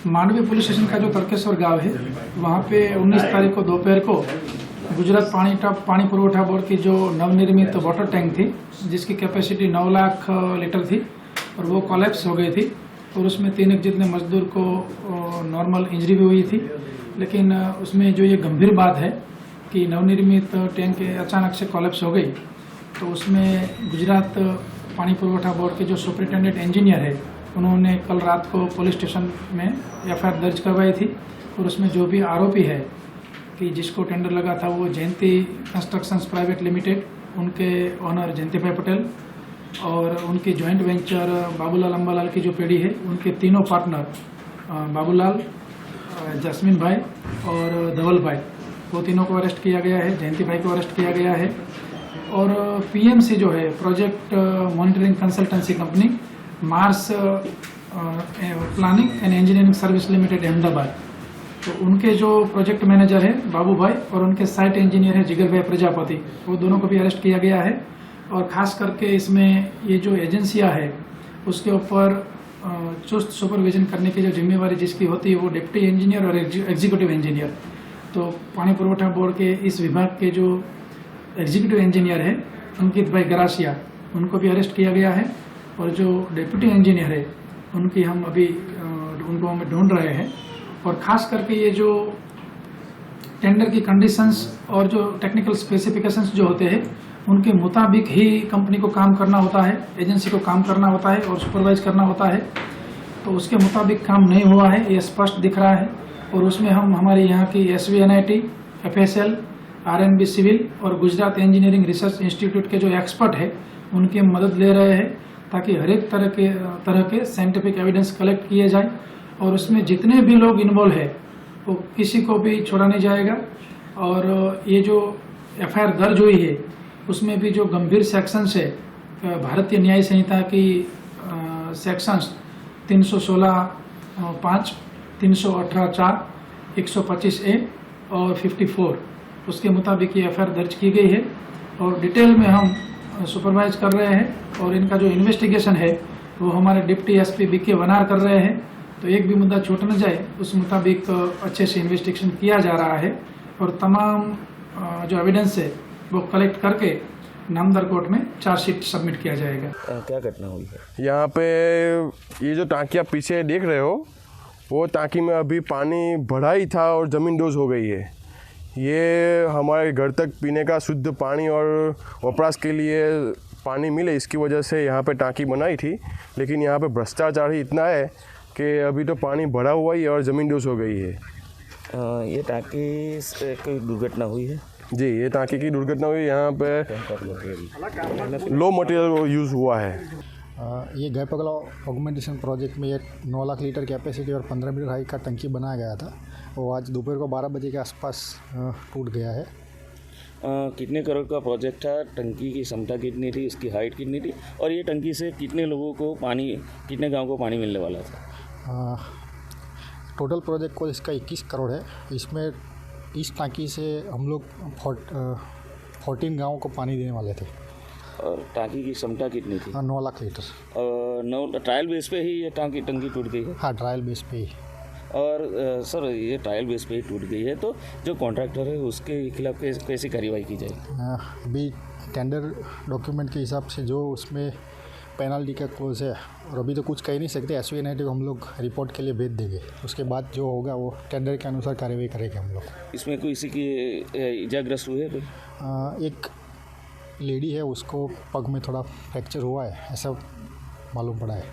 Mandvi police station का जो तर्केश्वर गांव है, वहाँ पे 19 तारीख को दोपहर को गुजरात पानी पुरवठा बोर्ड की जो नवनिर्मित वाटर टैंक थी, जिसकी कैपेसिटी 9 लाख लीटर थी और वो कोलैप्स हो गई थी और उसमें 3 जितने मजदूर को नॉर्मल इंजरी भी हुई थी। लेकिन उसमें जो ये गंभीर बात है कि नवनिर्मित टैंक अचानक से कोलैप्स हो गई, तो उसमें गुजरात पानी पुरवठा बोर्ड के जो सुपरिटेंडेंट इंजीनियर है, उन्होंने कल रात को पुलिस स्टेशन में एफआईआर दर्ज करवाई थी और उसमें जो भी आरोपी है कि जिसको टेंडर लगा था वो जयंती कंस्ट्रक्शंस प्राइवेट लिमिटेड, उनके ऑनर जयंती भाई पटेल और उनकी जॉइंट वेंचर बाबूलाल अंबालाल की जो पीढ़ी है, उनके तीनों पार्टनर बाबूलाल, जैस्मिन भाई और धवल भाई, वो तीनों को अरेस्ट किया गया है। जयंती भाई को अरेस्ट किया गया है। और पीएमसी जो है, project monitoring consultancy company, Mars planning and engineering service limited Ahmedabad, तो उनके जो प्रोजेक्ट मैनेजर है बाबू भाई और उनके साइट इंजीनियर है जिगर भाई प्रजापति, वो दोनों को भी अरेस्ट किया गया है। और खास करके इसमें ये जो एजेंसियां है उसके ऊपर चुस्त सुपरविजन करने की जो जिम्मेवारी जिसकी होती है वो डिप्टी इंजीनियर और एग्जीक्यूटिव इंजीनियर। तो पानी पुरवठा बोर्ड के इस विभाग के जो एग्जीक्यूटिव इंजीनियर है अंकित भाई गरासिया, उनको भी अरेस्ट किया गया है। और जो डिप्टी इंजीनियर है उनकी हम अभी उनको हम ढूंढ रहे हैं। और खास करके ये जो टेंडर की कंडीशंस और जो टेक्निकल स्पेसिफिकेशंस जो होते हैं उनके मुताबिक ही कंपनी को काम करना होता है, एजेंसी को काम करना होता है और सुपरवाइज करना होता है। तो उसके मुताबिक काम नहीं हुआ है, ये स्पष्ट दिख रहा है। और उसमें हम हमारे यहाँ की SVNIT, FSL, RNB सिविल और गुजरात इंजीनियरिंग रिसर्च इंस्टीट्यूट के जो एक्सपर्ट है उनकी मदद ले रहे हैं, ताकि हर एक तरह के साइंटिफिक एविडेंस कलेक्ट किए जाए और उसमें जितने भी लोग इन्वॉल्व है वो किसी को भी छोड़ा नहीं जाएगा। और ये जो FIR दर्ज हुई है उसमें भी जो गंभीर सेक्शंस है, भारतीय न्याय संहिता की सेक्शंस 316(5), 318(4), 125A और 54, उसके मुताबिक ये FIR दर्ज की गई है। और डिटेल में हम सुपरवाइज कर रहे हैं और इनका जो इन्वेस्टिगेशन है वो हमारे डिप्टी SP BK वनार कर रहे हैं। तो एक भी मुद्दा छूट न जाए उस मुताबिक अच्छे से इन्वेस्टिगेशन किया जा रहा है और तमाम जो एविडेंस है वो कलेक्ट करके नामदार कोर्ट में चार्जशीट सबमिट किया जाएगा। क्या घटना हुई है यहाँ पे? ये जो टांकी आप पीछे देख रहे हो, वो टांकी में अभी पानी भरा ही था और ज़मीन डोज हो गई है। ये हमारे घर तक पीने का शुद्ध पानी और वपराश के लिए पानी मिले, इसकी वजह से यहाँ पे टांकी बनाई थी। लेकिन यहाँ पे भ्रष्टाचार ही इतना है कि अभी तो पानी भरा हुआ ही है और ज़मीन डोज हो गई है। ये टांकी से कोई दुर्घटना हुई है? जी, ये टांकी की दुर्घटना हुई। यहाँ पे लो मटेरियल यूज़ हुआ है। ये गैपगला ऑगमेंटेशन प्रोजेक्ट में एक 9 लाख लीटर कैपेसिटी और 15 मीटर हाइट का टंकी बनाया गया था। वो आज दोपहर को 12 बजे के आसपास टूट गया है। कितने करोड़ का प्रोजेक्ट था? टंकी की क्षमता कितनी थी, इसकी हाइट कितनी थी और ये टंकी से कितने लोगों को पानी, कितने गाँव को पानी मिलने वाला था? टोटल प्रोजेक्ट को इसका 21 करोड़ है। इसमें इस टांकी से हम लोग 14 गाँव को पानी देने वाले थे। और टांकी की क्षमता कितनी थी? 9 लाख लीटर। ट्रायल बेस पे ही ये टंकी टूट गई है? हाँ, ट्रायल बेस पे ही। और सर, ये ट्रायल बेस पे ही टूट गई है, तो जो कॉन्ट्रैक्टर है उसके खिलाफ कैसी कार्रवाई की जाएगी? अभी टेंडर डॉक्यूमेंट के हिसाब से जो उसमें पेनल्टी का क्लोज है, और अभी तो कुछ कह नहीं सकते। SVNIT को हम लोग रिपोर्ट के लिए भेज देंगे, उसके बाद जो होगा वो टेंडर के अनुसार कार्रवाई करेंगे हम लोग। इसमें कोई किसी की इजाग्रस्त हुए है? एक लेडी है, उसको पग में थोड़ा फ्रैक्चर हुआ है, ऐसा मालूम पड़ा है।